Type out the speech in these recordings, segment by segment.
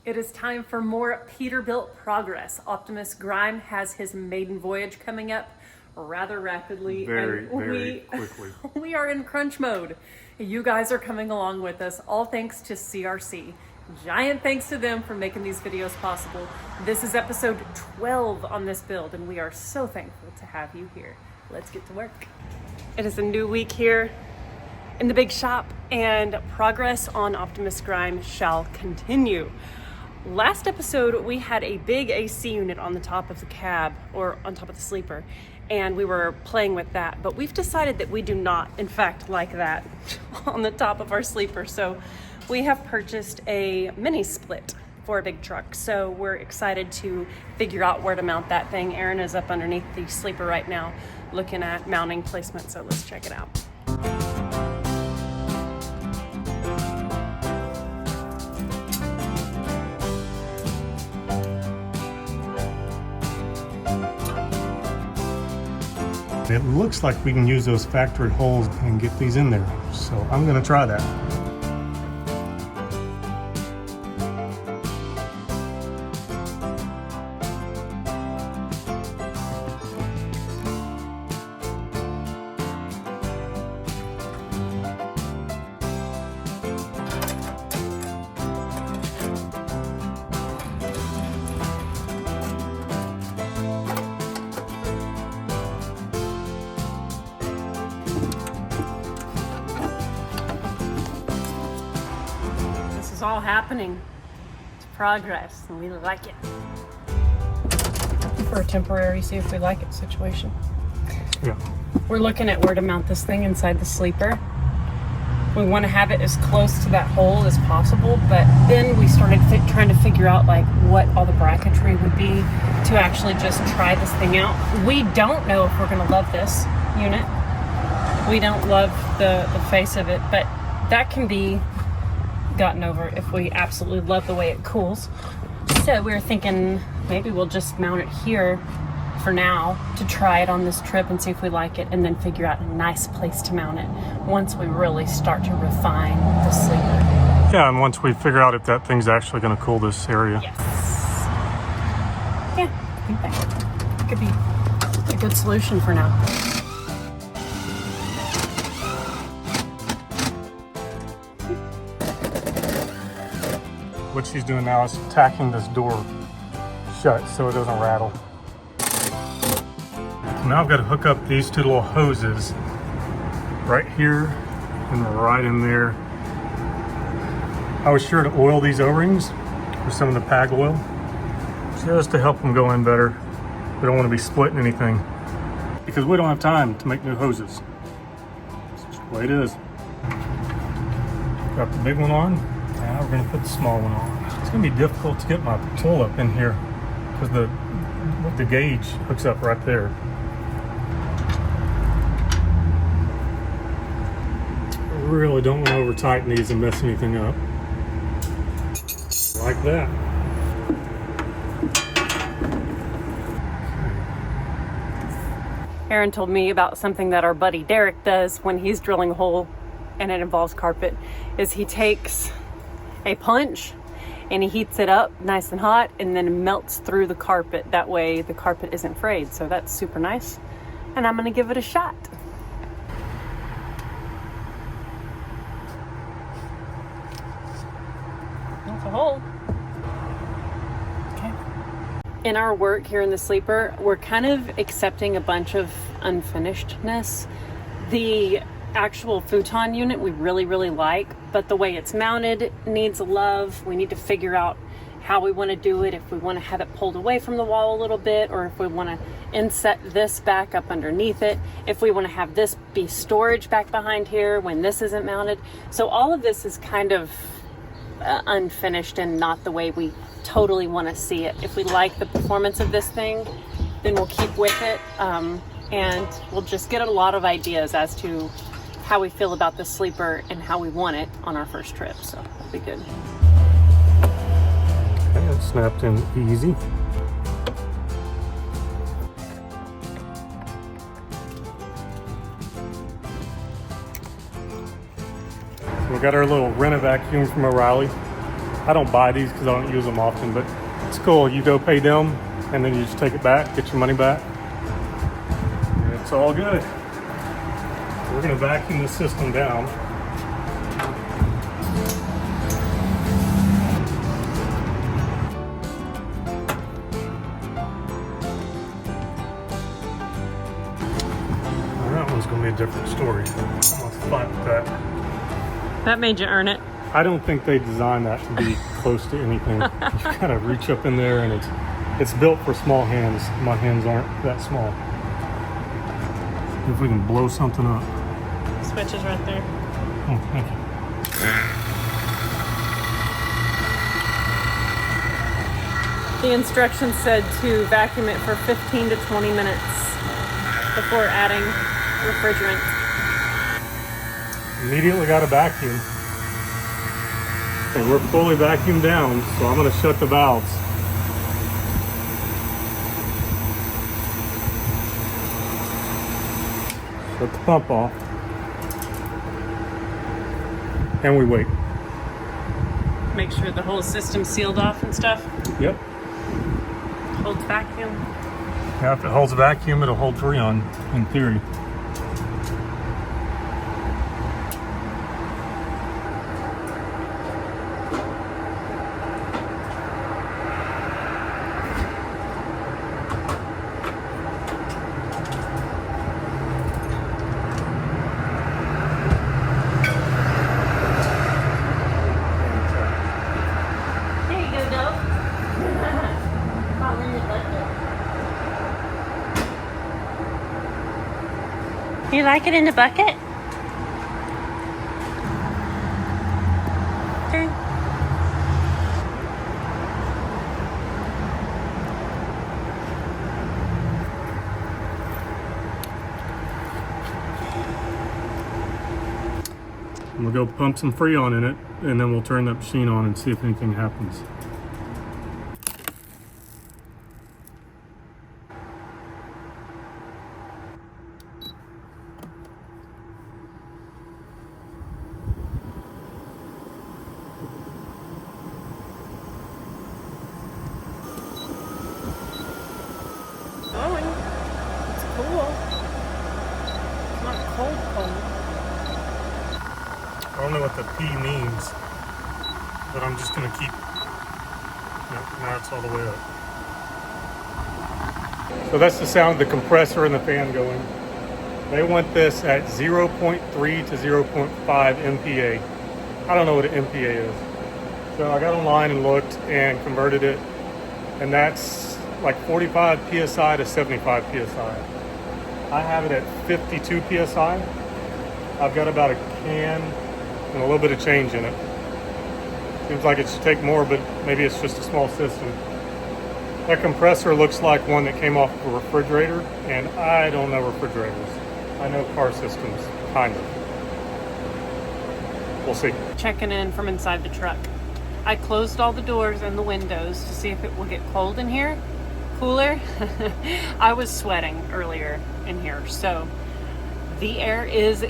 It is time for more Peterbilt progress. Optimus Grime has his maiden voyage coming up rather rapidly. Very quickly. We are in crunch mode. You guys are coming along with us, all thanks to CRC. Giant thanks to them for making these videos possible. This is episode 12 on this build, and we are so thankful to have you here. Let's get to work. It is a new week here in the big shop, and progress on Optimus Grime shall continue. Last episode, we had a big AC unit on the top of the cab, or on top of the sleeper, and we were playing with that, but we've decided that we do not, in fact, like that on the top of our sleeper, so we have purchased a mini split for a big truck, so we're excited to figure out where to mount that thing. Aaron is up underneath the sleeper right now looking at mounting placement, so let's check it out. It looks like we can use those factory holes and get these in there, so I'm going to try that. It's all happening. It's progress, and we like it. For a temporary see if we like it situation. Yeah. We're looking at where to mount this thing inside the sleeper. We want to have it as close to that hole as possible, but then we started trying to figure out like what all the bracketry would be to actually just try this thing out. We don't know if we're going to love this unit. We don't love the face of it, but that can be gotten over if we absolutely love the way it cools. So we were thinking maybe we'll just mount it here for now to try it on this trip and see if we like it, and then figure out a nice place to mount it once we really start to refine the sleeper. Yeah, and once we figure out if that thing's actually going to cool this area. Yes. Yeah, I think that could be a good solution for now. What she's doing now is tacking this door shut so it doesn't rattle. Now I've got to hook up these two little hoses right here and right in there. I was sure to oil these O-rings with some of the PAG oil just to help them go in better. We don't want to be splitting anything because we don't have time to make new hoses. It's just the way it is. Got the big one on. Now we're going to put the small one on. It's going to be difficult to get my tool up in here because the gauge hooks up right there. I really don't want to over tighten these and mess anything up. Like that. Aaron told me about something that our buddy Derek does when he's drilling a hole and it involves carpet, is he takes a punch and he heats it up nice and hot and then melts through the carpet. That way the carpet isn't frayed. So that's super nice. And I'm gonna give it a shot. That's a hole. Okay. In our work here in the sleeper, we're kind of accepting a bunch of unfinishedness. The actual futon unit we really like, but the way it's mounted needs love. We need to figure out how we want to do it, if we want to have it pulled away from the wall a little bit, or if we want to inset this back up underneath it, if we want to have this be storage back behind here when this isn't mounted. So all of this is kind of unfinished and not the way we totally want to see it. If we like the performance of this thing, then we'll keep with it, and we'll just get a lot of ideas as to how we feel about the sleeper and how we want it on our first trip, so that'll be good. Okay, it snapped in easy. So we got our little rent-a vacuum from O'Reilly. I don't buy these because I don't use them often, but it's cool. You go pay them and then you just take it back, get your money back. And it's all good. We're gonna vacuum the system down. That one's gonna be a different story. I'm gonna fight with that. That made you earn it. I don't think they designed that to be close to anything. You gotta reach up in there, and it's built for small hands. My hands aren't that small. See if we can blow something up. Switch is right there. Oh, thank you. The instructions said to vacuum it for 15 to 20 minutes before adding refrigerant. Immediately got a vacuum. And we're fully vacuumed down, so I'm gonna shut the valves. Shut the pump off. And we wait. Make sure the whole system's sealed off and stuff. Yep. Holds vacuum. Yeah, if it holds vacuum, it'll hold Freon, in theory. You like it in the bucket? Okay. We'll go pump some Freon in it, and then we'll turn that machine on and see if anything happens. Blowing. It's cool. It's not cold. I don't know what the P means, but I'm just gonna keep, now it's all the way up. So that's the sound of the compressor and the fan going. They want this at 0.3 to 0.5 MPa. I don't know what an MPa is. So I got online and looked and converted it, and that's like 45 PSI to 75 PSI. I have it at 52 PSI. I've got about a can and a little bit of change in it. Seems like it should take more, but maybe it's just a small system. That compressor looks like one that came off of a refrigerator, and I don't know refrigerators. I know car systems, kind of. We'll see. Checking in from inside the truck. I closed all the doors and the windows to see if it will get cold in here. Cooler. I was sweating earlier in here, so the air is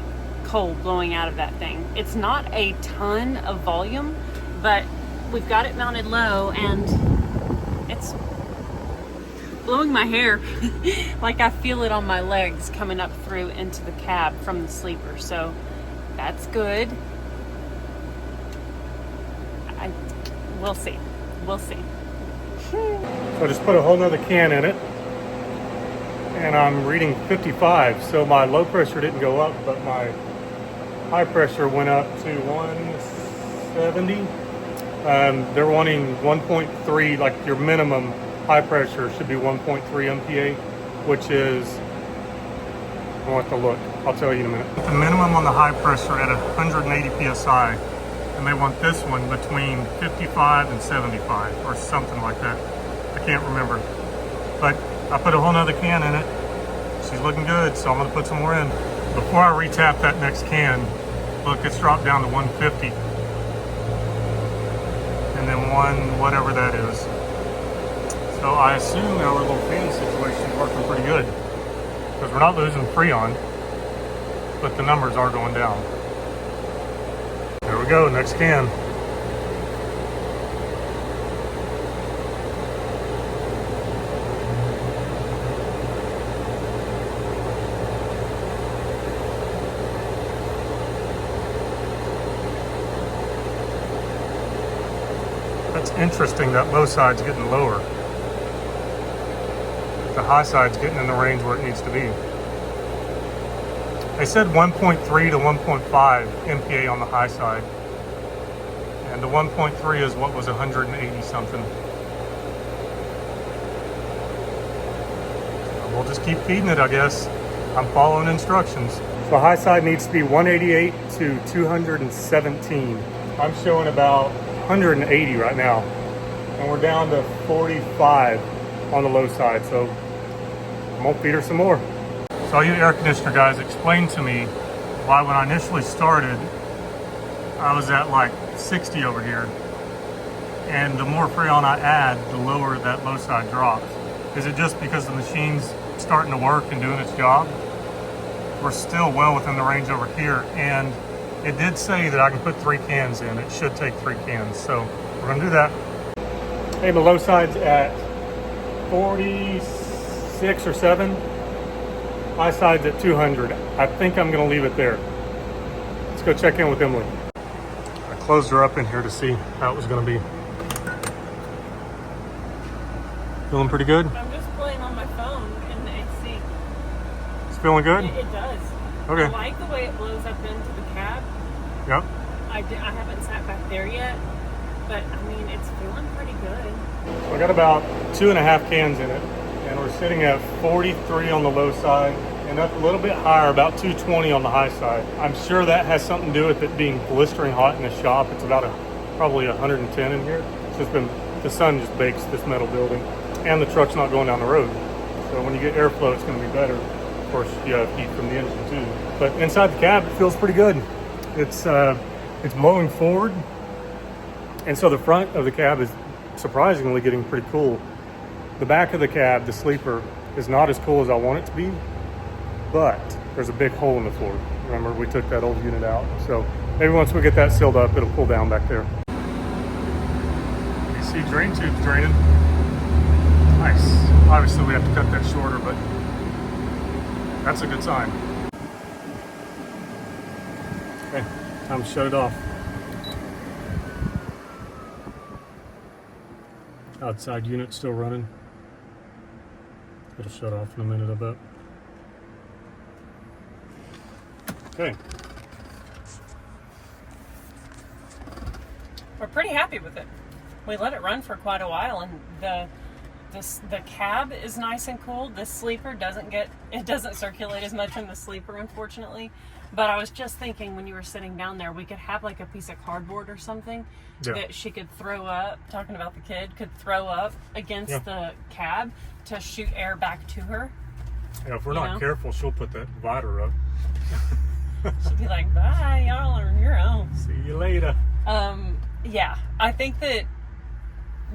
cold blowing out of that thing. It's not a ton of volume, but we've got it mounted low and it's blowing my hair. Like I feel it on my legs coming up through into the cab from the sleeper, so that's good. We'll see. We'll see. So I just put a whole nother can in it, and I'm reading 55, so my low pressure didn't go up, but my high pressure went up to 170. They're wanting 1.3, like your minimum high pressure should be 1.3 MPa, which is, I want to look, I'll tell you in a minute. The minimum on the high pressure at 180 PSI, and they want this one between 55 and 75 or something like that. I can't remember. But I put a whole nother can in it. She's looking good, so I'm gonna put some more in. Before I retap that next can, look, it's dropped down to 150. And then whatever that is. So I assume our little fan situation is working pretty good, because we're not losing Freon, but the numbers are going down. There we go, next can. interesting that low side's getting lower. The high side's getting in the range where it needs to be. They said 1.3 to 1.5 MPa on the high side. And the 1.3 is what was 180 something. We'll just keep feeding it, I guess. I'm following instructions. So high side needs to be 188 to 217. I'm showing about 180 right now. And we're down to 45 on the low side. So I'm gonna feed her some more. So all you air conditioner guys, explain to me why when I initially started, I was at like 60 over here. And the more Freon I add, the lower that low side drops. Is it just because the machine's starting to work and doing its job? We're still well within the range over here, and it did say that I can put 3 cans in. It should take 3 cans, so we're gonna do that. Hey, the low side's at 46 or 7. High side's at 200. I think I'm gonna leave it there. Let's go check in with Emily. I closed her up in here to see how it was gonna be. Feeling pretty good? I'm just playing on my phone in the AC. It's feeling good? It does. Okay. I like the way it blows up into the cab. Yep. I haven't sat back there yet, but I mean, it's feeling pretty good. So I got about 2.5 cans in it, and we're sitting at 43 on the low side and up a little bit higher, about 220 on the high side. I'm sure that has something to do with it being blistering hot in the shop. It's about probably 110 in here. It's just been, the sun just bakes this metal building, and the truck's not going down the road. So when you get airflow, it's going to be better. Of course, you have heat from the engine too. But inside the cab, it feels pretty good. It's blowing forward, and so the front of the cab is surprisingly getting pretty cool. The back of the cab, the sleeper, is not as cool as I want it to be, but there's a big hole in the floor. Remember, we took that old unit out. So maybe once we get that sealed up, it'll pull down back there. You see drain tubes draining. Nice. Obviously we have to cut that shorter, but that's a good sign. Okay, time to shut it off. Outside unit still running. It'll shut off in a minute, I bet. Okay. We're pretty happy with it. We let it run for quite a while, and the cab is nice and cool. The sleeper doesn't circulate as much in the sleeper, unfortunately. But I was just thinking, when you were sitting down there, we could have like a piece of cardboard or something that she could throw up, talking about the kid, could throw up against the cab to shoot air back to her. Yeah, if we're not careful, she'll put that divider up. She'd be like, bye, y'all are on your own. See you later. Yeah, I think that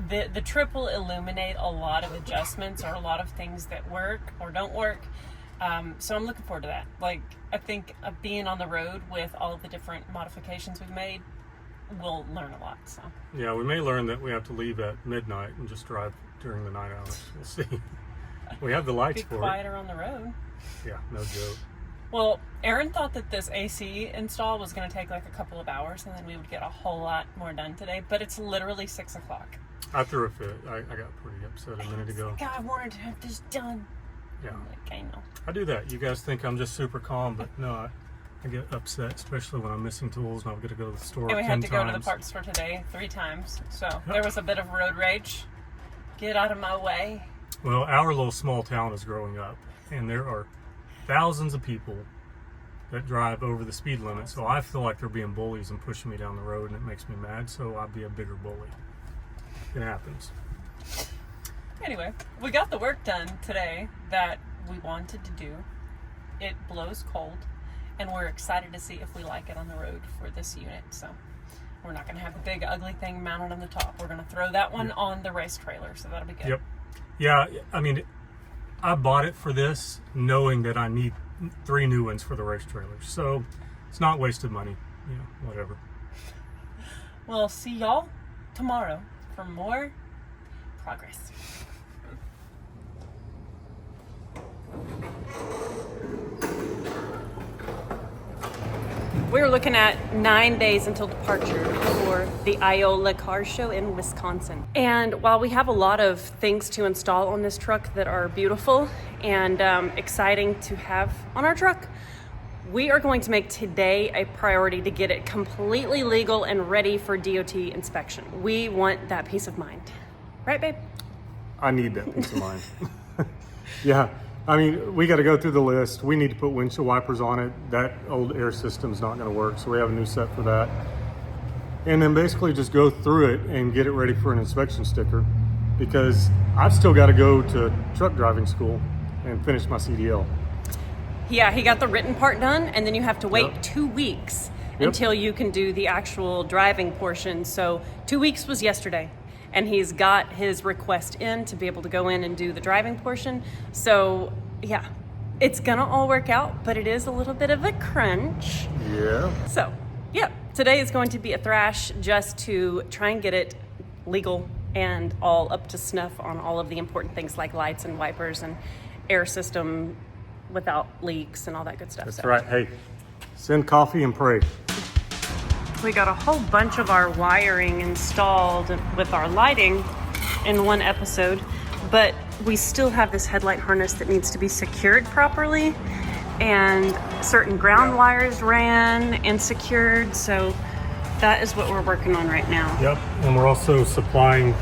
the trip will illuminate a lot of adjustments or a lot of things that work or don't work. So I'm looking forward to that. Like, I think being on the road with all of the different modifications we've made, we'll learn a lot. So yeah, we may learn that we have to leave at midnight and just drive during the night hours. We'll see. We have the lights for it. Be quieter on the road. Yeah, no joke. Well, Aaron thought that this AC install was going to take like a couple of hours, and then we would get a whole lot more done today. But it's literally 6 o'clock. I threw a fit. I got pretty upset a minute ago. God, I wanted to have this done. Yeah. I'm like, I know. I do that. You guys think I'm just super calm, but no, I get upset, especially when I'm missing tools and I've got to go to the store 10 times. And we had to go to the parts store today 3 times. So there was a bit of road rage. Get out of my way. Well, our little small town is growing up, and there are thousands of people that drive over the speed limit. So I feel like they're being bullies and pushing me down the road, and it makes me mad. So I'll be a bigger bully. It happens. Anyway, we got the work done today that we wanted to do. It blows cold, and we're excited to see if we like it on the road for this unit. So we're not going to have the big ugly thing mounted on the top. We're going to throw that one on the race trailer, so that'll be good. Yep. Yeah, I mean, I bought it for this knowing that I need 3 new ones for the race trailer. So it's not wasted money, you know, whatever. We'll see y'all tomorrow for more progress. We're looking at 9 days until departure for the Iola Car Show in Wisconsin. And while we have a lot of things to install on this truck that are beautiful and exciting to have on our truck, we are going to make today a priority to get it completely legal and ready for DOT inspection. We want that peace of mind. Right, babe? I need that peace of mind. Yeah, I mean, we got to go through the list. We need to put windshield wipers on it. That old air system's not going to work, so we have a new set for that. And then basically just go through it and get it ready for an inspection sticker, because I've still got to go to truck driving school and finish my CDL. Yeah, he got the written part done, and then you have to wait Yep. 2 weeks Yep. until you can do the actual driving portion. So 2 weeks was yesterday, and he's got his request in to be able to go in and do the driving portion. So yeah, it's gonna all work out, but it is a little bit of a crunch. Yeah. So yeah, today is going to be a thrash just to try and get it legal and all up to snuff on all of the important things like lights and wipers and air system without leaks and all that good stuff. That's So right. Hey, send coffee and pray. we got a whole bunch of our wiring installed with our lighting in one episode, but we still have this headlight harness that needs to be secured properly, and certain ground wires ran and secured, so that is what we're working on right now. Yep, and we're also supplying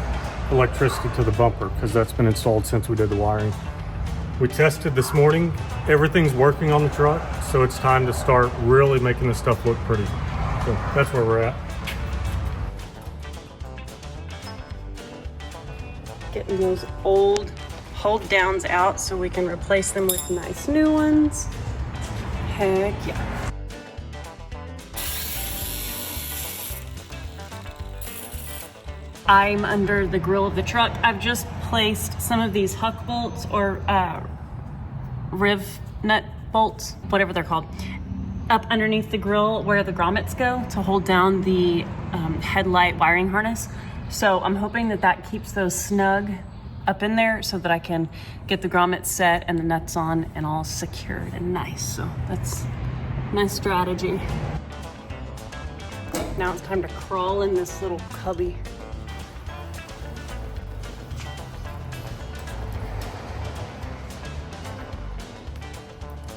electricity to the bumper because that's been installed since we did the wiring. We tested this morning. Everything's working on the truck, so it's time to start really making this stuff look pretty. So that's where we're at. Getting those old hold downs out so we can replace them with nice new ones. Heck yeah. I'm under the grill of the truck. I've just placed some of these huck bolts or riv nut bolts, whatever they're called, up underneath the grill where the grommets go to hold down the headlight wiring harness. So I'm hoping that that keeps those snug up in there so that I can get the grommets set and the nuts on and all secured and nice. So that's my strategy. Now it's time to crawl in this little cubby.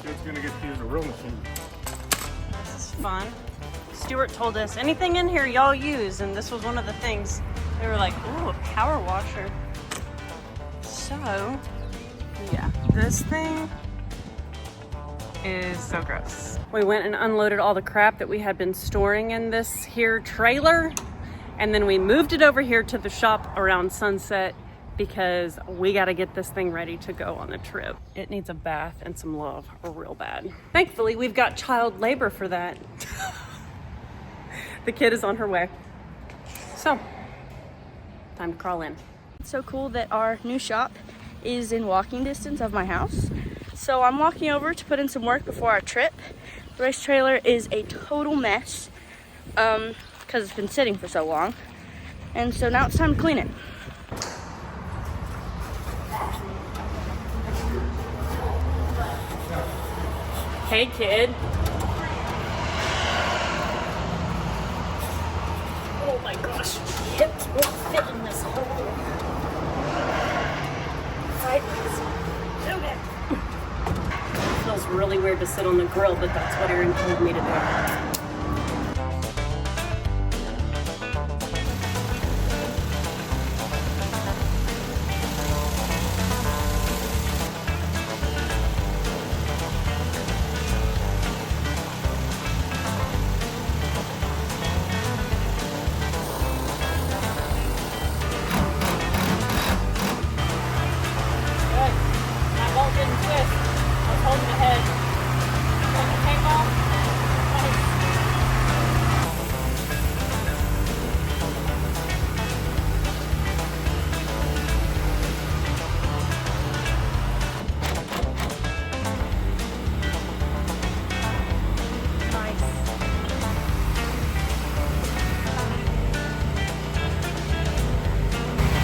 It's gonna get to use a real machine. This is fun. Stuart told us anything in here y'all use, and this was one of the things. They were like, ooh, a power washer. So, yeah, this thing is so gross. We went and unloaded all the crap that we had been storing in this here trailer, and then we moved it over here to the shop around sunset because we got to get this thing ready to go on the trip. It needs a bath and some love real bad. Thankfully, we've got child labor for that. The kid is on her way. So, time to crawl in. It's so cool that our new shop is in walking distance of my house. So I'm walking over to put in some work before our trip. The race trailer is a total mess because it's been sitting for so long. And so now it's time to clean it. Hey, kid. Oh my gosh, hips won't fit in this hole. Sideways. Okay. It feels really weird to sit on the grill, but that's what Aaron told me to do.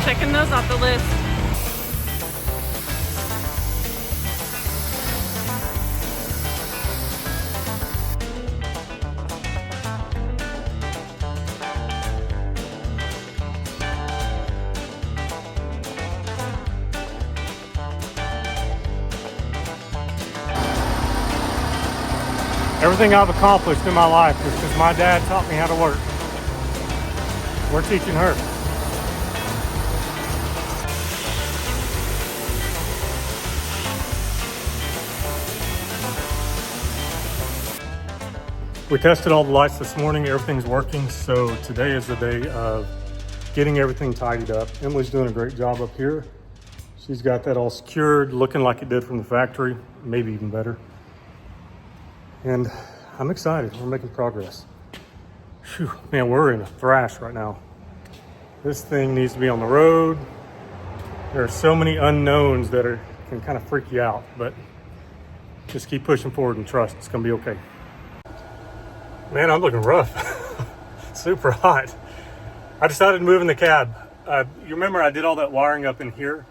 Checking those off the list. Everything I've accomplished in my life is because my dad taught me how to work. We're teaching her. We tested all the lights this morning, everything's working, so today is the day of getting everything tidied up. Emily's doing a great job up here. She's got that all secured, looking like it did from the factory, maybe even better. And I'm excited, we're making progress. Whew, man, we're in a thrash right now. This thing needs to be on the road. There are so many unknowns that can kind of freak you out, but just keep pushing forward and trust it's gonna be okay. Man, I'm looking rough. Super hot. I decided to move in the cab. You remember I did all that wiring up in here?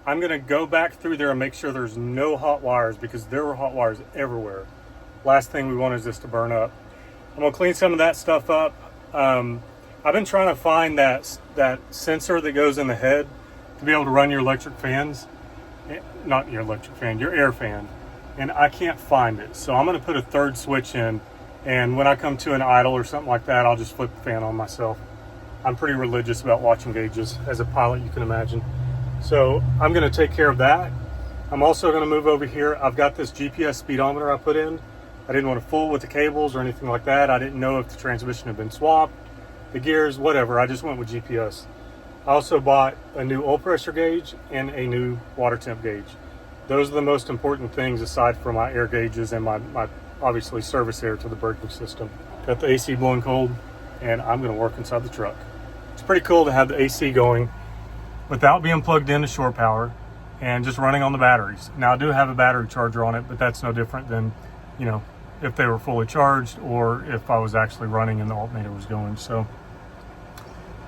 I'm gonna go back through there and make sure there's no hot wires because there were hot wires everywhere. Last thing we want is this to burn up. I'm gonna clean some of that stuff up. I've been trying to find that sensor that goes in the head to be able to run your electric fans. Not your electric fan, your air fan. And I can't find it. So I'm gonna put a third switch in, and when I come to an idle or something like that, I'll just flip the fan on myself. I'm pretty religious about watching gauges. As a pilot, you can imagine. So I'm gonna take care of that. I'm also gonna move over here. I've got this GPS speedometer I put in. I didn't want to fool with the cables or anything like that. I didn't know if the transmission had been swapped, the gears, whatever. I just went with GPS. I also bought a new oil pressure gauge and a new water temp gauge. Those are the most important things aside from my air gauges and my obviously service air to the braking system. Got the AC blowing cold, and I'm gonna work inside the truck. It's pretty cool to have the AC going without being plugged into shore power and just running on the batteries. Now I do have a battery charger on it, but that's no different than, you know, if they were fully charged or if I was actually running and the alternator was going. So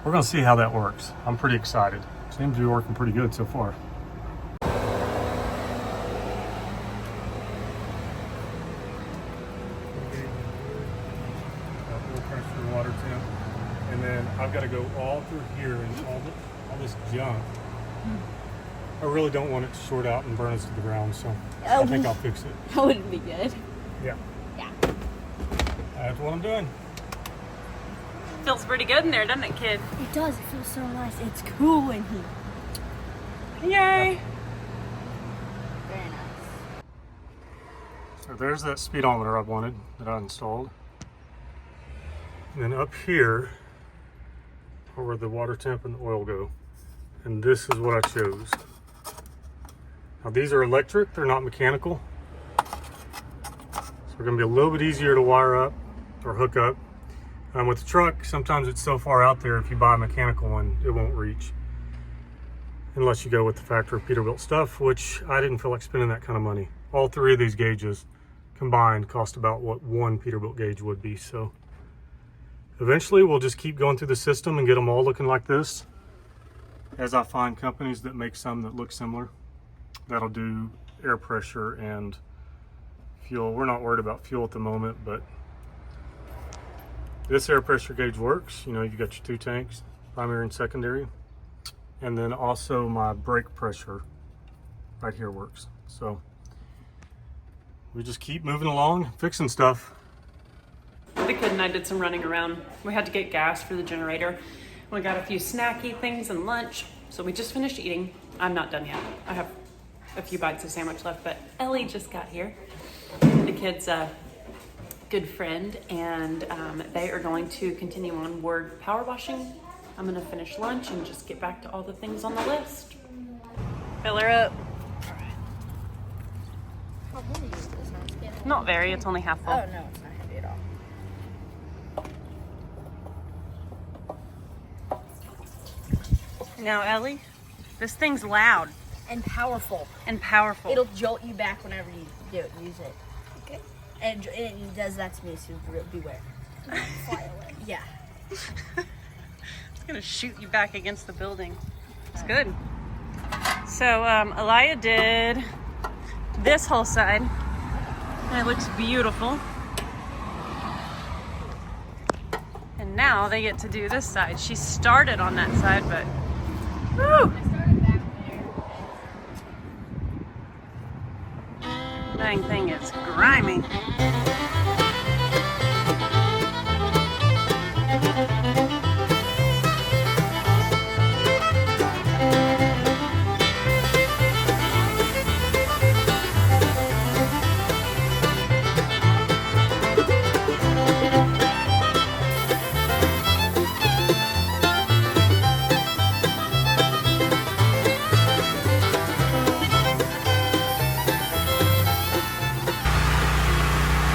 we're gonna see how that works. I'm pretty excited. Seems to be working pretty good so far. Water temp, and then I've got to go all through here and all this junk. I really don't want it to short out and burn us to the ground, so I think I'll fix it. That wouldn't be good. Yeah. Yeah. That's what I'm doing. Feels pretty good in there, doesn't it, kid? It does. It feels so nice. It's cool in here. Yay! Very nice. So there's that speedometer I wanted that I installed. And then up here are where the water temp and the oil go. And this is what I chose. Now these are electric, they're not mechanical. So they're gonna be a little bit easier to wire up or hook up. With the truck, sometimes it's so far out there, if you buy a mechanical one, it won't reach. Unless you go with the factory Peterbilt stuff, which I didn't feel like spending that kind of money. All three of these gauges combined cost about what one Peterbilt gauge would be. So eventually we'll just keep going through the system and get them all looking like this. As I find companies that make some that look similar, that'll do air pressure and fuel. We're not worried about fuel at the moment, but this air pressure gauge works. You know, you got your two tanks, primary and secondary. And then also my brake pressure right here works. So we just keep moving along, fixing stuff. The kid and I did some running around. We had to get gas for the generator. We got a few snacky things and lunch. So we just finished eating. I'm not done yet. I have a few bites of sandwich left, but Ellie just got here. The kid's a good friend, and they are going to continue on word power washing. I'm gonna finish lunch and just get back to all the things on the list. Fill her up. How heavy is this? Not very, it's only half full. Oh no, it's not heavy at all. Now, Ellie, this thing's loud And powerful. and powerful. It'll jolt you back whenever you use it. Okay. And it does that to me, so beware. Fly away. Yeah. It's gonna shoot you back against the building. It's good. So Elia did this whole side, and it looks beautiful. And now they get to do this side. She started on that side, but woo! Dang thing is grimy.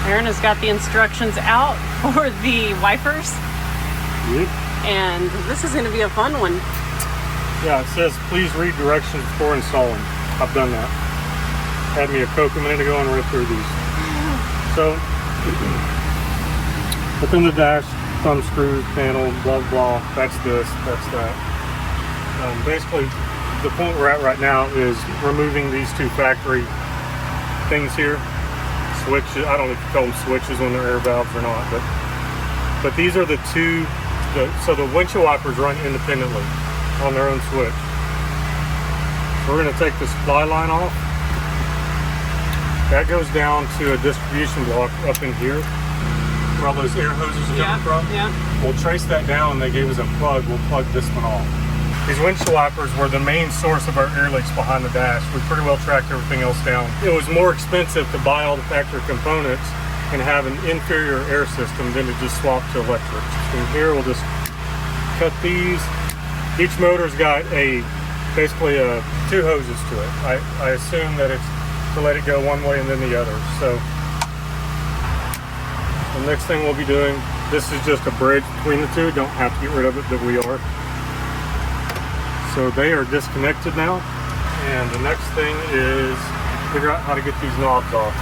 Aaron has got the instructions out for the wipers. Yep. And this is going to be a fun one. Yeah, it says please read directions before installing. I've done that. Had me a Coke a minute ago and read through these. So, within the dash, thumb screws, panel, blah blah, that's this, that's that. Basically, the point we're at right now is removing these two factory things here. Switches, I don't know if you call them switches when they're air valves or not, but these are the two, so the windshield wipers run independently on their own switch. So we're going to take the supply line off. That goes down to a distribution block up in here, where all those air hoses are coming from. Yeah. We'll trace that down and they gave us a plug. We'll plug this one off. These windshield wipers were the main source of our air leaks behind the dash. We pretty well tracked everything else down. It was more expensive to buy all the factory components and have an inferior air system than to just swap to electric. And here we'll just cut these. Each motor's got basically two hoses to it. I assume that it's to let it go one way and then the other. So the next thing we'll be doing, this is just a bridge between the two. Don't have to get rid of it, but we are. So they are disconnected now. And the next thing is figure out how to get these knobs off.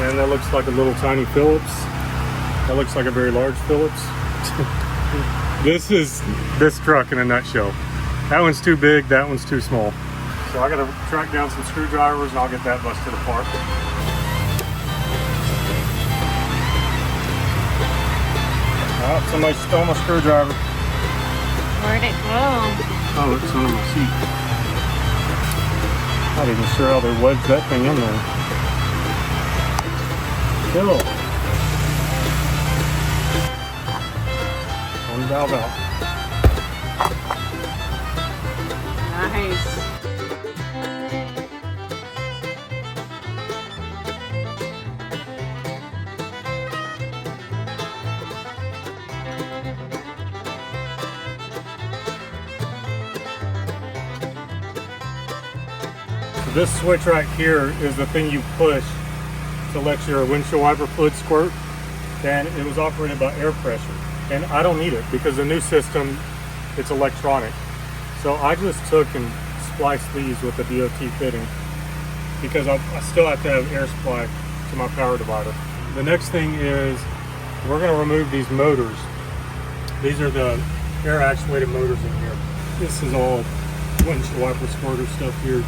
And that looks like a little tiny Phillips. That looks like a very large Phillips. This is this truck in a nutshell. That one's too big, that one's too small. So I gotta track down some screwdrivers and I'll get that busted apart. Oh, somebody stole my screwdriver. Where'd it go? Oh, it's under my seat. Not even sure how they wedged that thing in there. Still. One valve out. Nice. This switch right here is the thing you push to let your windshield wiper fluid squirt, and it was operated by air pressure. And I don't need it because the new system, it's electronic. So I just took and spliced these with the DOT fitting because I still have to have air supply to my power divider. The next thing is we're going to remove these motors. These are the air actuated motors in here. This is all windshield wiper squirter stuff here.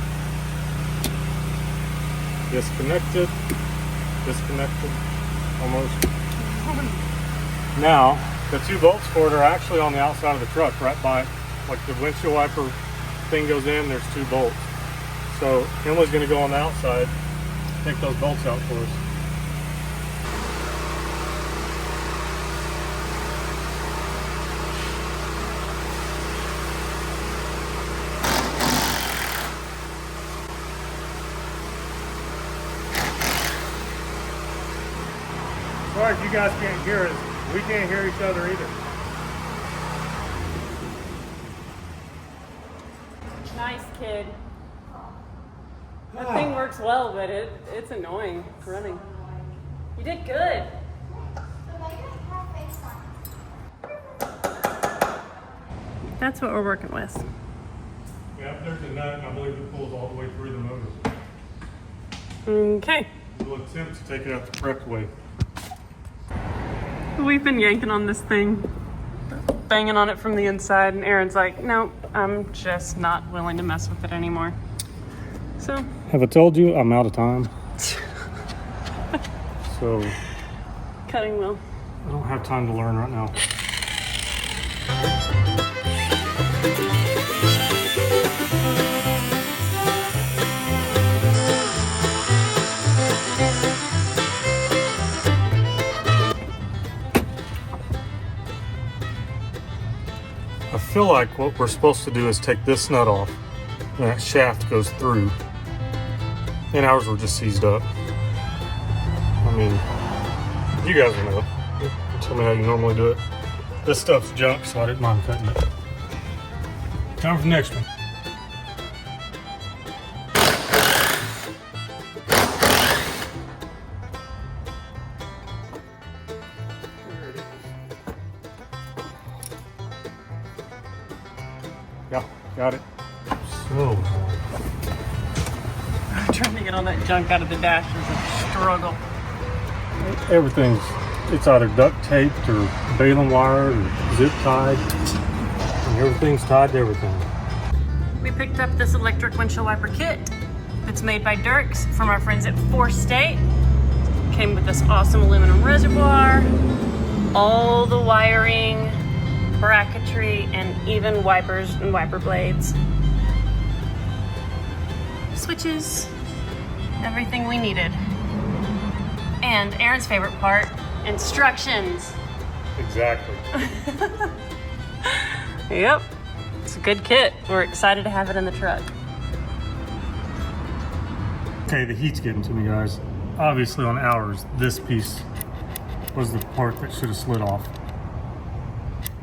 Disconnected, almost. Now, the two bolts for it are actually on the outside of the truck, right by, like the windshield wiper thing goes in, there's two bolts. So Emily's gonna go on the outside, take those bolts out for us. Sorry if you guys can't hear us. We can't hear each other either. Nice, kid. That thing works well, but it's annoying running. You did good. That's what we're working with. Yeah, there's a nut, and I believe it pulls all the way through the motor. Okay. We'll attempt to take it out the correct way. We've been yanking on this thing, banging on it from the inside, and Aaron's like, no, I'm just not willing to mess with it anymore. So. Have I told you I'm out of time? So. Cutting wheel. I don't have time to learn right now. I feel like what we're supposed to do is take this nut off and that shaft goes through, and ours were just seized up. I mean, you guys will know. Tell me how you normally do it. This stuff's junk, so I didn't mind cutting it. Time for the next one. Got it. So, Trying to get all that junk out of the dash is a struggle. everything's, it's either duct taped or baling wire or zip tied. And everything's tied to everything. We picked up this electric windshield wiper kit. It's made by Dirks from our friends at Force State. Came with this awesome aluminum reservoir, all the wiring, bracketry, and even wipers and wiper blades. Switches, everything we needed. And Aaron's favorite part, instructions. Exactly. Yep, it's a good kit. We're excited to have it in the truck. Okay, the heat's getting to me, guys. Obviously on ours, this piece was the part that should have slid off.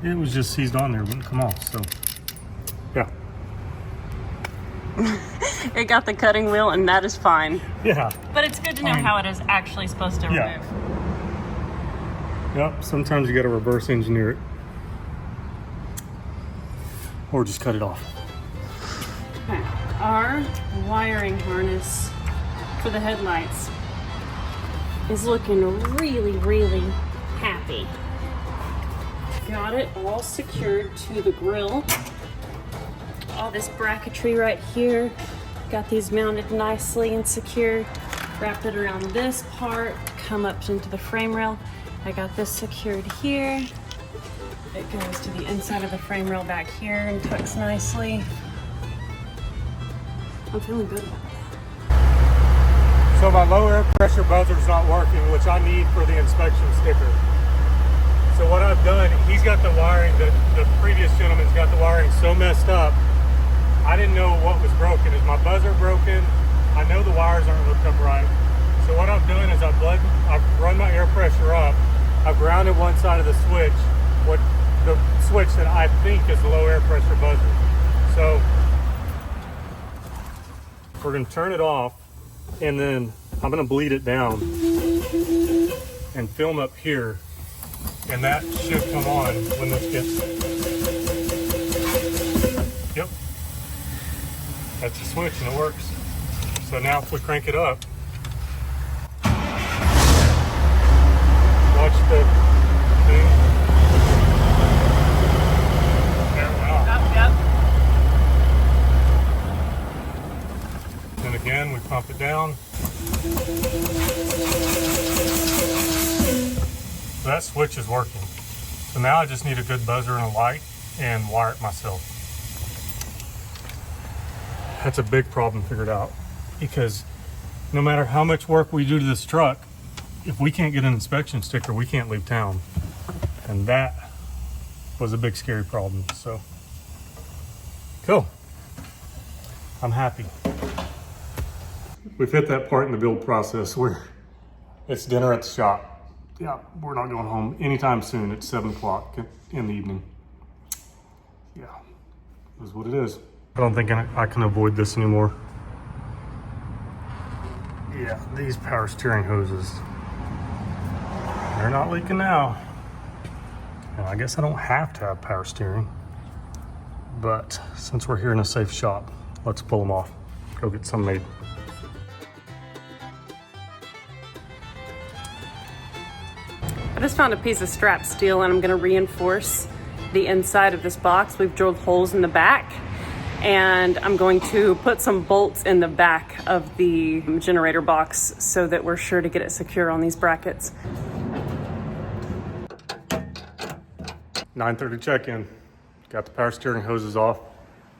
It was just seized on there, wouldn't come off, so yeah. It got the cutting wheel and that is fine. Yeah. But it's good to know how it is actually supposed to remove. Yep, sometimes you gotta reverse engineer it. Or just cut it off. Okay. Our wiring harness for the headlights is looking really, really happy. Got it all secured to the grill. All this bracketry right here. Got these mounted nicely and secure. Wrapped it around this part, come up into the frame rail. I got this secured here. It goes to the inside of the frame rail back here and tucks nicely. I'm feeling good about that. So my low air pressure buzzer's not working, which I need for the inspection sticker. So what I've done, he's got the wiring, the previous gentleman's got the wiring so messed up, I didn't know what was broken. Is my buzzer broken? I know the wires aren't hooked up right. So what I've done is I've run my air pressure up, I've grounded one side of the switch, the switch that I think is the low air pressure buzzer. So we're gonna turn it off, and then I'm gonna bleed it down and film up here, and that should come on when this gets. Yep, that's the switch and it works. So now if we crank it up, watch the thing. There it went off. Yep. And again, we pump it down. So that switch is working. So now I just need a good buzzer and a light and wire it myself. That's a big problem figured out, because no matter how much work we do to this truck, if we can't get an inspection sticker, we can't leave town. And that was a big scary problem. So cool. I'm happy. We've hit that part in the build process where it's dinner at the shop. Yeah, we're not going home anytime soon. It's 7 o'clock in the evening. Yeah, it is what it is. I don't think I can avoid this anymore. Yeah, these power steering hoses, they're not leaking now. And I guess I don't have to have power steering, but since we're here in a safe shop, let's pull them off. Go get some made. I just found a piece of strap steel and I'm gonna reinforce the inside of this box. We've drilled holes in the back, and I'm going to put some bolts in the back of the generator box so that we're sure to get it secure on these brackets. 9:30 check-in. Got the power steering hoses off.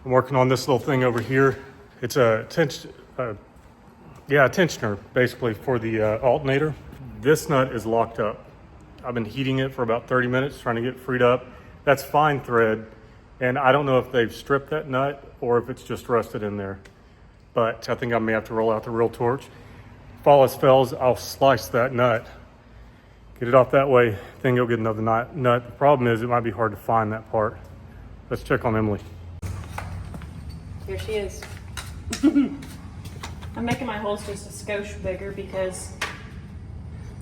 I'm working on this little thing over here. It's a tensioner basically for the alternator. This nut is locked up. I've been heating it for about 30 minutes trying to get it freed up. That's fine thread, and I don't know if they've stripped that nut or if it's just rusted in there, but I think I may have to roll out the real torch. If all else fails, I'll slice that nut, get it off that way, then go get another nut. The problem is it might be hard to find that part. Let's check on Emily. Here she is. I'm making my holes just a skosh bigger because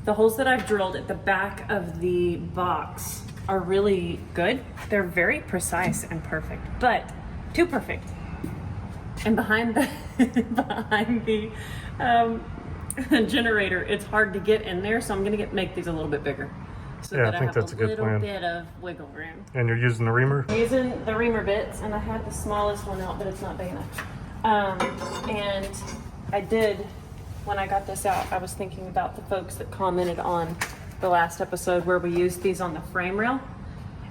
the holes that I've drilled at the back of the box are really good. They're very precise and perfect, but too perfect. And behind the behind the generator, it's hard to get in there, so I'm gonna make these a little bit bigger. So Yeah, that I think that's a good plan. a little bit of wiggle room. And you're using the reamer? I'm using the reamer bits, and I had the smallest one out, but it's not big enough. And I did, when I got this out, I was thinking about the folks that commented on the last episode where we used these on the frame rail.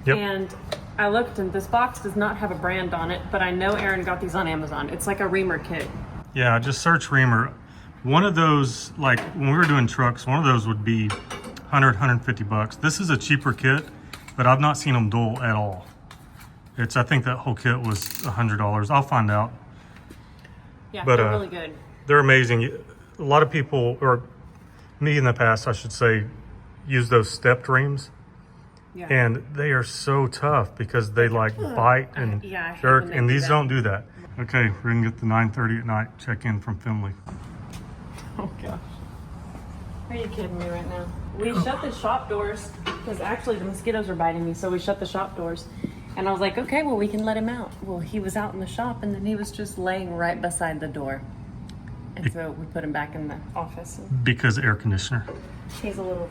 Yep. And I looked, and this box does not have a brand on it, but I know Aaron got these on Amazon. It's like a reamer kit. Yeah, just search reamer. One of those, like when we were doing trucks, one of those would be 100, 150 bucks. This is a cheaper kit, but I've not seen them dull at all. I think that whole kit was $100. I'll find out. Yeah, but, they're really good. They're amazing. A lot of people, or me in the past, I should say, use those stepped reams. Yeah. And they are so tough because they like bite and yeah, I hate jerk, when they and do these that. don't do that. Okay, we're gonna get the 9:30 at night check in from Finley. Oh gosh. Are you kidding me right now? We shut the shop doors because actually the mosquitoes were biting me, so we shut the shop doors. And I was like, okay, well, we can let him out. Well, he was out in the shop, and then he was just laying right beside the door. And so we put him back in the office. And Because air conditioner. he's a little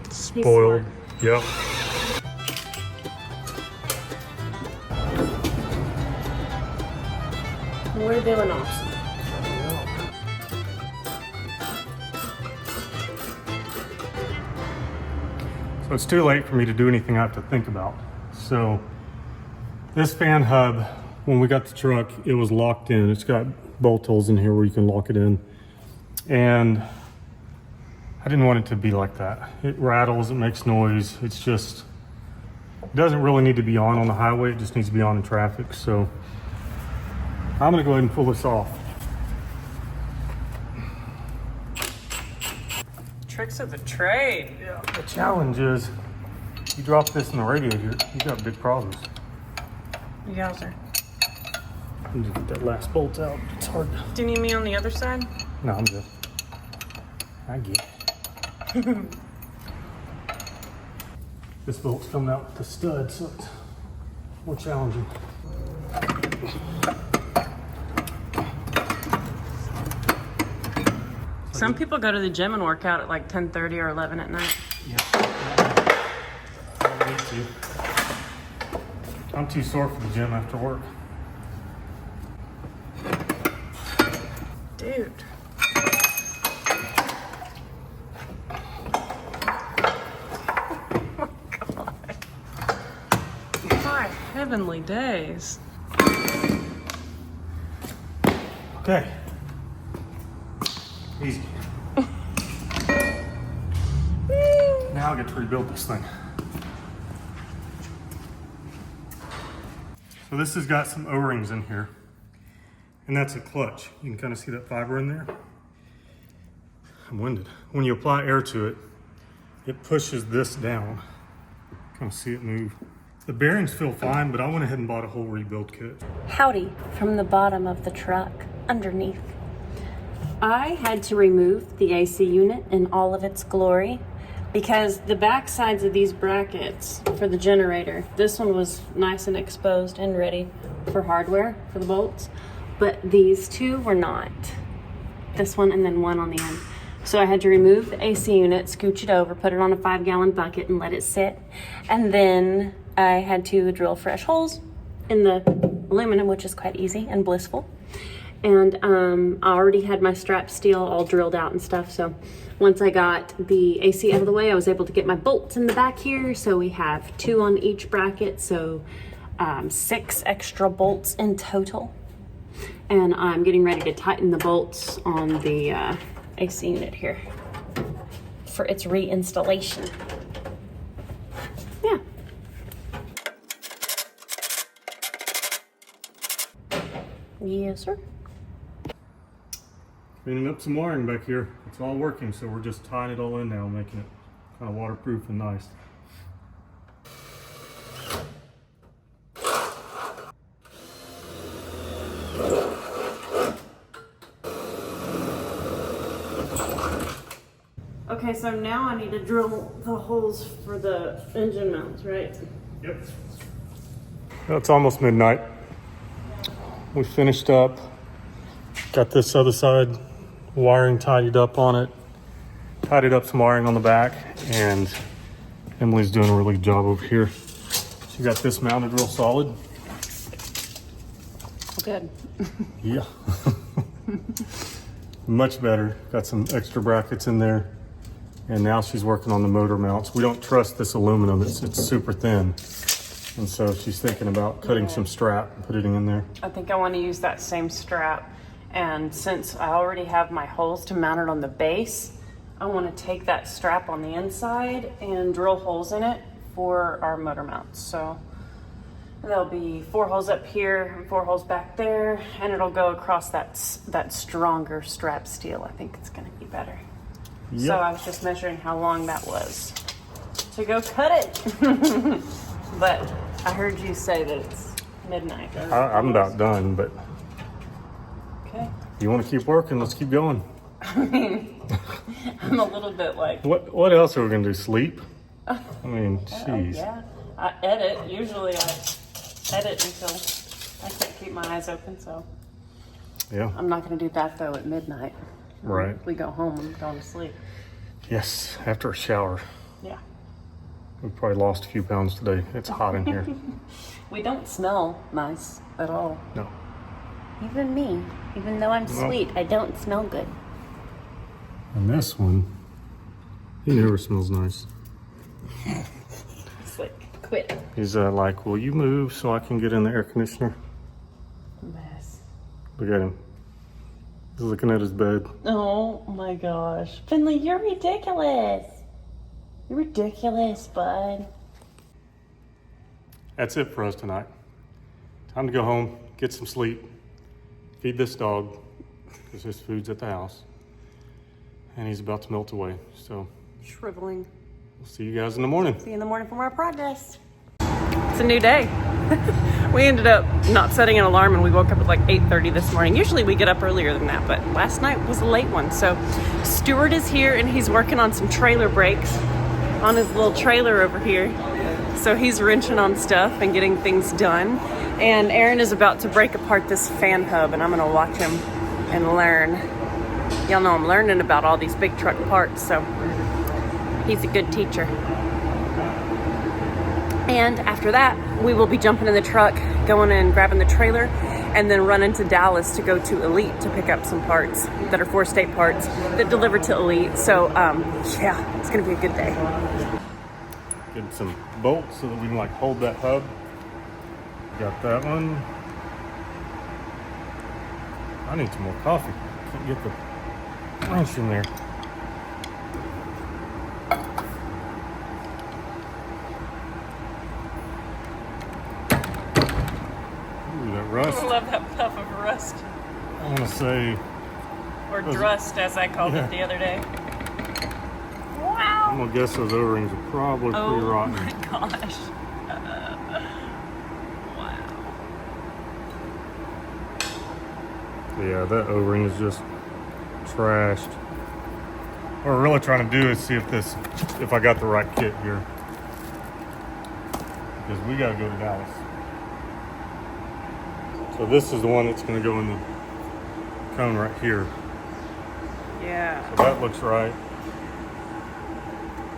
Spoiled. Yep. We're doing awesome. So it's too late for me to do anything I have to think about. So this fan hub, when we got the truck, it was locked in. It's got bolt holes in here where you can lock it in. And I didn't want it to be like that. It rattles, it makes noise. It doesn't really need to be on the highway. It just needs to be on in traffic. So I'm gonna go ahead and pull this off. Tricks of the trade. Yeah, the challenge is you drop this in the radiator, you got big problems. Yowzer. Let me just get that last bolt out. It's hard. Do you need me on the other side? No, I'm good. I get it. This bolt's coming out with the stud, so it's more challenging. Some people go to the gym and work out at like 10:30 or 11 at night. Yeah. I need to. I'm too sore for the gym after work. Dude. Oh my God. My heavenly days. Okay. Easy. Now I get to rebuild this thing. So this has got some O-rings in here. And that's a clutch. You can kind of see that fiber in there. I'm winded. When you apply air to it, it pushes this down. Kind of see it move. The bearings feel fine, but I went ahead and bought a whole rebuild kit. Howdy from the bottom of the truck underneath. I had to remove the AC unit in all of its glory because the back sides of these brackets for the generator, this one was nice and exposed and ready for hardware for the bolts, but these two were not. This one and then one on the end. So I had to remove the AC unit, scooch it over, put it on a 5-gallon bucket and let it sit. And then I had to drill fresh holes in the aluminum, which is quite easy and blissful. And I already had my strap steel all drilled out and stuff. So once I got the AC out of the way, I was able to get my bolts in the back here. So we have 2 on each bracket. So 6 extra bolts in total. And I'm getting ready to tighten the bolts on the AC unit here for its reinstallation. Yeah. Yes, sir. Cleaning up some wiring back here. It's all working, so we're just tying it all in now, making it kind of waterproof and nice. Okay, so now I need to drill the holes for the engine mounts, right? Yep. Well, it's almost midnight. we finished up. Got this other side wiring tidied up on it. Tidied up some wiring on the back, and Emily's doing a really good job over here. She got this mounted real solid. Good. Yeah. Much better. Got some extra brackets in there. And now she's working on the motor mounts. We don't trust this aluminum. It's super thin. And so she's thinking about cutting some strap and putting it in there. I think I want to use that same strap. And since I already have my holes to mount it on the base, I want to take that strap on the inside and drill holes in it for our motor mounts. So there'll be 4 holes up here and 4 holes back there, and it'll go across that stronger strap steel. I think it's going to be better. Yep. So I was just measuring how long that was to go cut it. But I heard you say that it's midnight. I'm about done, but okay. you want to keep working, let's keep going. I mean, I'm a little bit like... What else are we going to do, sleep? I mean, jeez. Yeah, I edit. Usually I edit until I can't keep my eyes open, so... Yeah. I'm not going to do that, though, at midnight. Right. If we go home, I'm going to sleep. Yes, after a shower. Yeah. We probably lost a few pounds today. It's hot in here. We don't smell nice at all. No. Even me. Even though I'm sweet, I don't smell good. And this one, he never smells nice. It's like, quit. He's like, will you move so I can get in the air conditioner? Mess. Look at him. He's looking at his bed. Oh my gosh. Finley, you're ridiculous. You're ridiculous, bud. That's it for us tonight. Time to go home, get some sleep, feed this dog, because his food's at the house. And he's about to melt away. So Shriveling. we'll see you guys in the morning. See you in the morning for more progress. It's a new day. We ended up not setting an alarm and we woke up at like 8:30 this morning. Usually we get up earlier than that, but last night was a late one. So Stuart is here and he's working on some trailer brakes on his little trailer over here. So he's wrenching on stuff and getting things done. And Aaron is about to break apart this fan hub and I'm gonna watch him and learn. Y'all know I'm learning about all these big truck parts, so he's a good teacher. And after that, we will be jumping in the truck, going and grabbing the trailer, and then running to Dallas to go to Elite to pick up some parts that are 4-state parts that deliver to Elite. So, yeah, it's gonna be a good day. Get some bolts so that we can like hold that hub. Got that one. I need some more coffee. Can't get the wrench in there. Ooh, that rust. I love that puff of rust. I want to say, Or drust, as I called it the other day. Wow! I'm gonna guess those O-rings are probably pretty rotten. Oh my gosh. Wow. Yeah, that O-ring is just trashed. What we're really trying to do is see if I got the right kit here. Because we gotta go to Dallas. So this is the one that's gonna go in the cone right here. Yeah. So that looks right.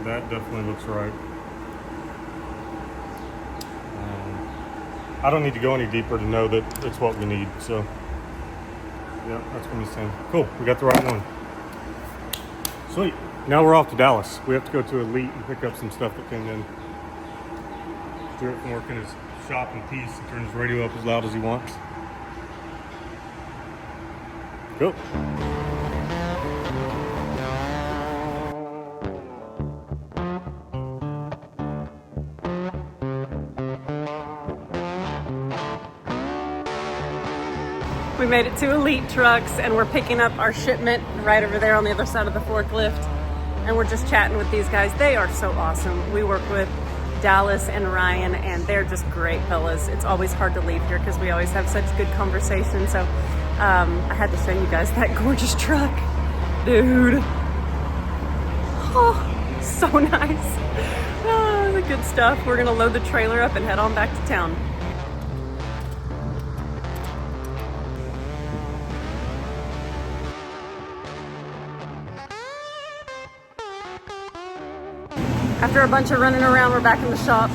That definitely looks right. I don't need to go any deeper to know that it's what we need, so. Yeah, that's what he's saying. Cool, we got the right one. Sweet. Now we're off to Dallas. We have to go to Elite and pick up some stuff that came in. Stuart can work in his shop in peace and turn his radio up as loud as he wants. Cool. We made it to Elite Trucks and we're picking up our shipment right over there on the other side of the forklift. And we're just chatting with these guys. They are so awesome. We work with Dallas and Ryan and they're just great fellas. It's always hard to leave here because we always have such good conversation. So I had to show you guys that gorgeous truck. Dude. Oh, so nice. Oh, the good stuff. We're gonna load the trailer up and head on back to town. After a bunch of running around, we're back in the shop.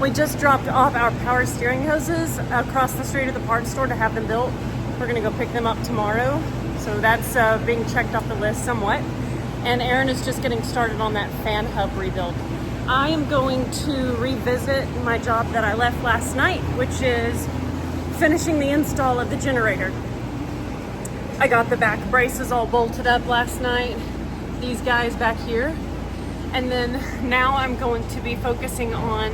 We just dropped off our power steering hoses across the street at the parts store to have them built. We're gonna go pick them up tomorrow. So that's being checked off the list somewhat. And Aaron is just getting started on that fan hub rebuild. I am going to revisit my job that I left last night, which is finishing the install of the generator. I got the back braces all bolted up last night, these guys back here. And then now I'm going to be focusing on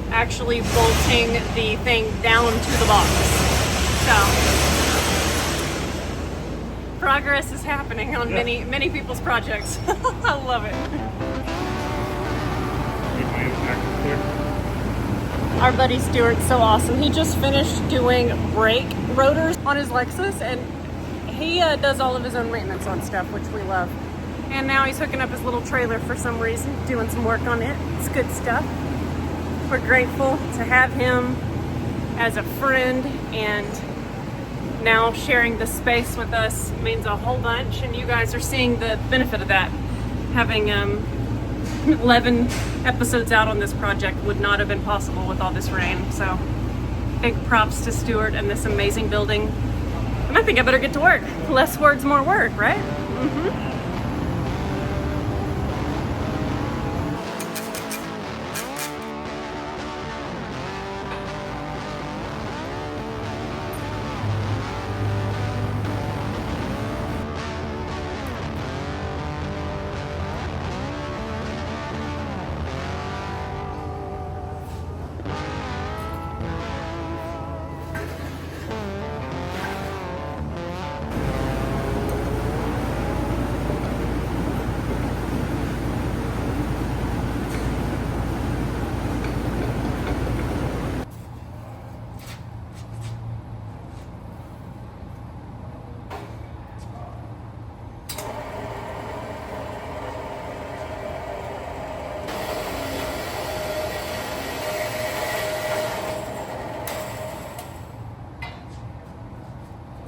actually bolting the thing down to the box. So, progress is happening on many people's projects. I love it. Our buddy Stuart's so awesome. He just finished doing brake rotors on his Lexus, and he does all of his own maintenance on stuff, which we love. And now he's hooking up his little trailer for some reason, doing some work on it. It's good stuff. We're grateful to have him as a friend, and now sharing the space with us means a whole bunch, and you guys are seeing the benefit of that. Having 11 episodes out on this project would not have been possible with all this rain. So big props to Stuart and this amazing building. And I think I better get to work. Less words, more work, right? Mm-hmm.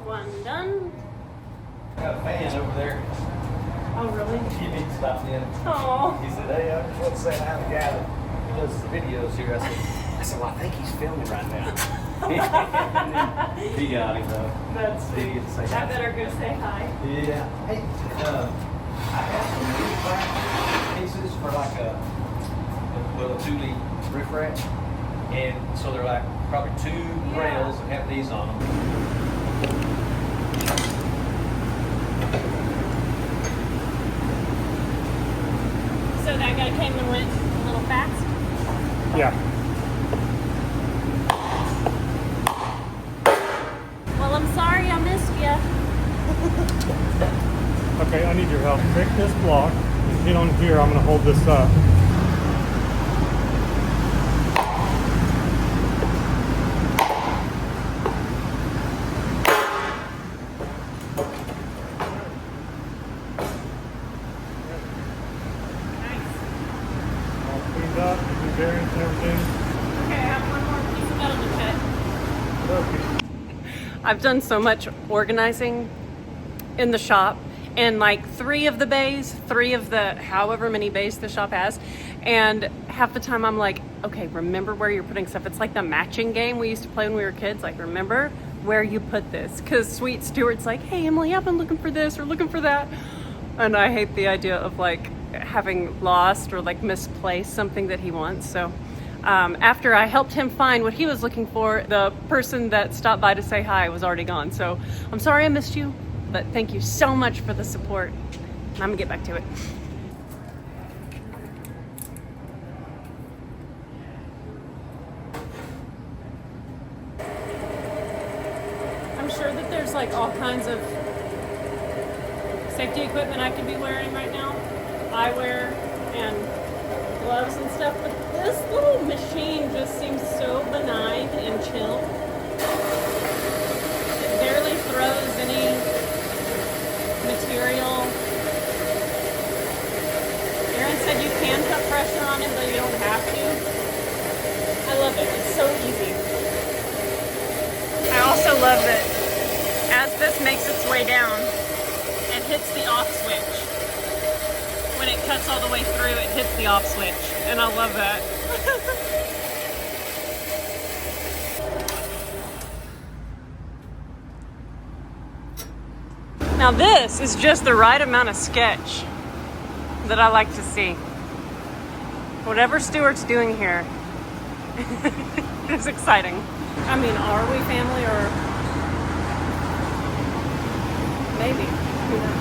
One done. Got a fan over there. Oh, really? He needs to stop in. Oh. He said, hey, I just want to say hi to the guy that does the videos here. I said, well, I think he's filming right now. He got him, though. That's He sweet. gets to say I hi. better go say hi. Yeah. Hey, I have some riff rack pieces for like a 2-leaf riff rack. And so they're like probably 2 rails that have these on them. So that guy came and went a little fast? Yeah. Well, I'm sorry I missed you. Okay, I need your help. Pick this block and get on here. I'm going to hold this up. All cleaned up, new bearings and everything. Okay, I have one more piece of metal to cut. Okay. I've done so much organizing in the shop, in like 3 of the bays, 3 of the however many bays the shop has, and half the time I'm like, okay, remember where you're putting stuff. It's like the matching game we used to play when we were kids, like remember where you put this, because sweet Stuart's like, hey Emily, I've been looking for this or looking for that, and I hate the idea of like having lost or like misplaced something that he wants. So after I helped him find what he was looking for, the person that stopped by to say hi was already gone. So I'm sorry I missed you, but thank you so much for the support. I'm gonna get back to it. I'm sure that there's like all kinds of safety equipment I could be wearing right now, eyewear and gloves and stuff, but this little machine just seems so benign and chill. It barely throws any material. Aaron said you can put pressure on it, but you don't have to. I love it. It's so easy. I also love that as this makes its way down, it hits the off switch. When it cuts all the way through, it hits the off switch. and I love that. Now this is just the right amount of sketch that I like to see. Whatever Stuart's doing here is exciting. I mean, are we family or maybe? Who knows?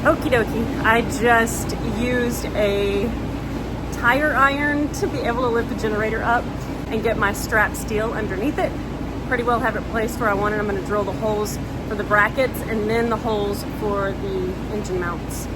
Okie dokie, I just used a tire iron to be able to lift the generator up and get my strap steel underneath it. Pretty well have it placed where I want it. I'm going to drill the holes for the brackets and then the holes for the engine mounts.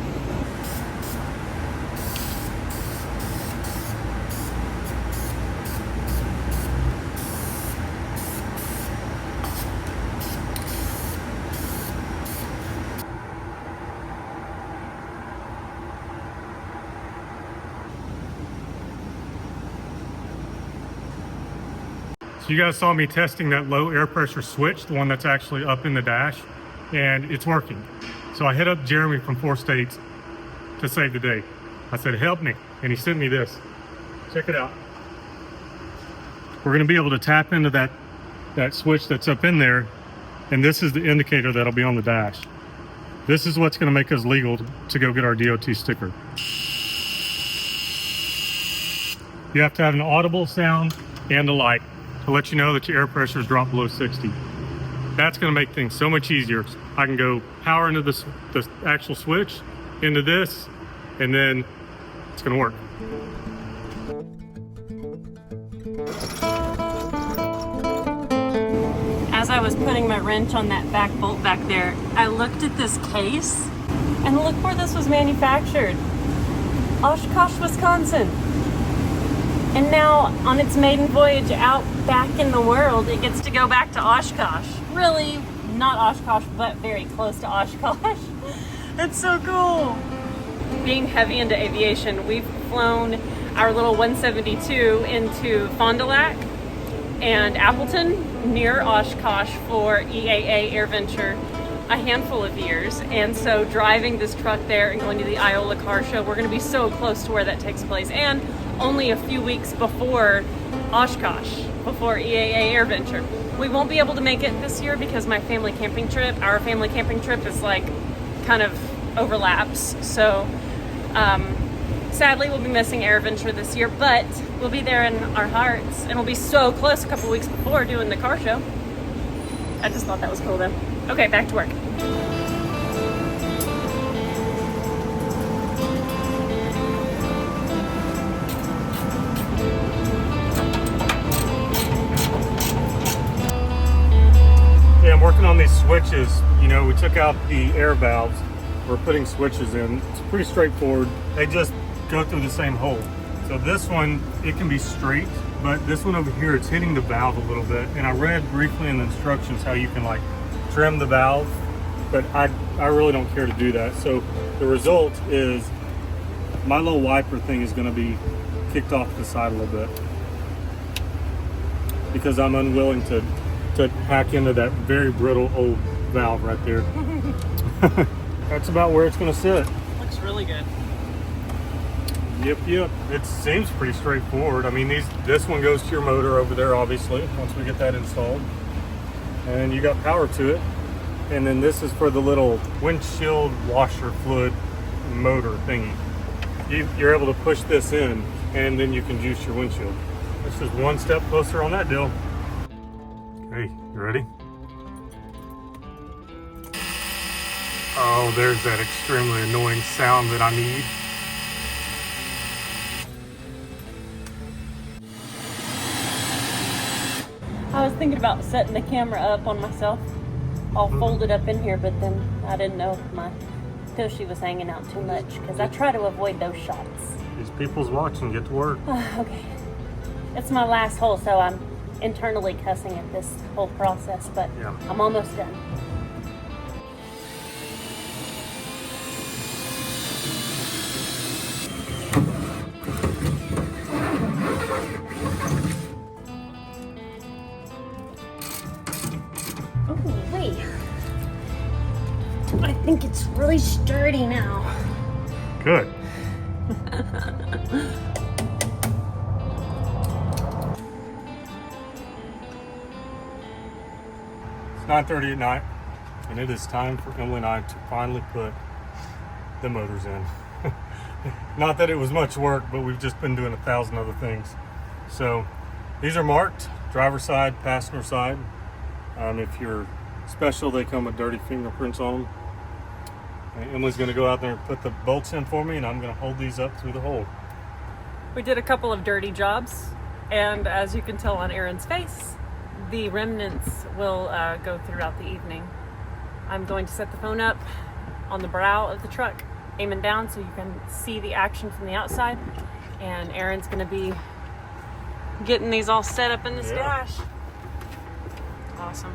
So you guys saw me testing that low air pressure switch, the one that's actually up in the dash, and it's working. So I hit up Jeremy from 4 States to save the day. I said, help me, and he sent me this. Check it out. We're gonna be able to tap into that switch that's up in there, and this is the indicator that'll be on the dash. This is what's gonna make us legal to go get our DOT sticker. You have to have an audible sound and a light to let you know that your air pressure is dropped below 60. That's gonna make things so much easier. I can go power into the actual switch, into this, and then it's gonna work. As I was putting my wrench on that back bolt back there, I looked at this case and look where this was manufactured. Oshkosh, Wisconsin. And now, on its maiden voyage out back in the world, it gets to go back to Oshkosh. Really, not Oshkosh, but very close to Oshkosh. It's so cool. Being heavy into aviation, we've flown our little 172 into Fond du Lac and Appleton near Oshkosh for EAA AirVenture a handful of years. And so driving this truck there and going to the Iola Car Show, we're going to be so close to where that takes place. And only a few weeks before Oshkosh, before EAA AirVenture. We won't be able to make it this year because our family camping trip is like kind of overlaps. So sadly we'll be missing AirVenture this year, but we'll be there in our hearts and we'll be so close a couple weeks before doing the car show. I just thought that was cool though. Okay, back to work. Yeah, I'm working on these switches. You know, we took out the air valves. We're putting switches in. It's pretty straightforward. They just go through the same hole. So this one, it can be straight, but this one over here, it's hitting the valve a little bit. And I read briefly in the instructions how you can like trim the valve, but I really don't care to do that. So the result is my little wiper thing is gonna be kicked off to the side a little bit because I'm unwilling to hack into that very brittle old valve right there. That's about where it's gonna sit. Looks really good. Yep. It seems pretty straightforward. I mean, this one goes to your motor over there, obviously, once we get that installed. And you got power to it. And then this is for the little windshield washer fluid motor thingy. You're able to push this in, and then you can juice your windshield. That's just one step closer on that deal. Okay, you ready? Oh, there's that extremely annoying sound that I need. I was thinking about setting the camera up on myself, all folded up in here, but then I didn't know if my tushy was hanging out too much, because I try to avoid those shots. These people's watching, get to work. Okay. It's my last hole, so I'm internally cussing at this whole process, but Yeah. I'm almost done. Oh, wait. I think it's really sturdy now. Good. It's 9:30 at night, and it is time for Emily and I to finally put the motors in. Not that it was much work, but we've just been doing 1,000 other things. So these are marked, driver's side, passenger side. If you're special, they come with dirty fingerprints on them. And Emily's gonna go out there and put the bolts in for me, and I'm gonna hold these up through the hole. We did a couple of dirty jobs, and as you can tell on Aaron's face, the remnants will go throughout the evening. I'm going to set the phone up on the brow of the truck, aiming down so you can see the action from the outside, and Aaron's going to be getting these all set up in this dash. Awesome.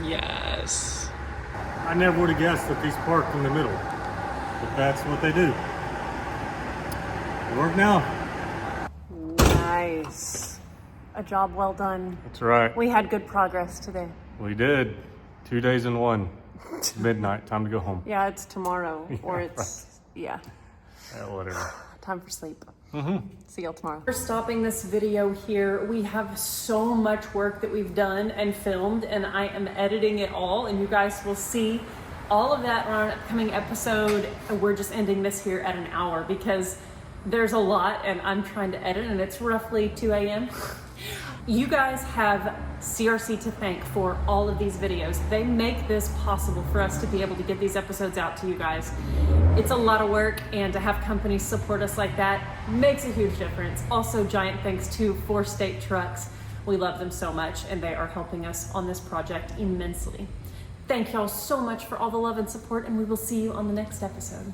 Yes. I never would have guessed that these parked in the middle, but that's what they do. They work now. Nice. A job well done. That's right. We had good progress today. We did. 2 days in one. It's midnight. Time to go home. Yeah, it's tomorrow, or it's, yeah, Whatever. time for sleep. See y'all tomorrow. We're stopping this video here. We have so much work that we've done and filmed, and I am editing it all, and you guys will see all of that on an upcoming episode. We're just ending this here at an hour because there's a lot and I'm trying to edit, and it's roughly 2 a.m. You guys have CRC to thank for all of these videos. They make this possible for us to be able to get these episodes out to you guys. It's a lot of work, and to have companies support us like that makes a huge difference. Also, giant thanks to 4 State Trucks. We love them so much, and they are helping us on this project immensely. Thank y'all so much for all the love and support, and we will see you on the next episode.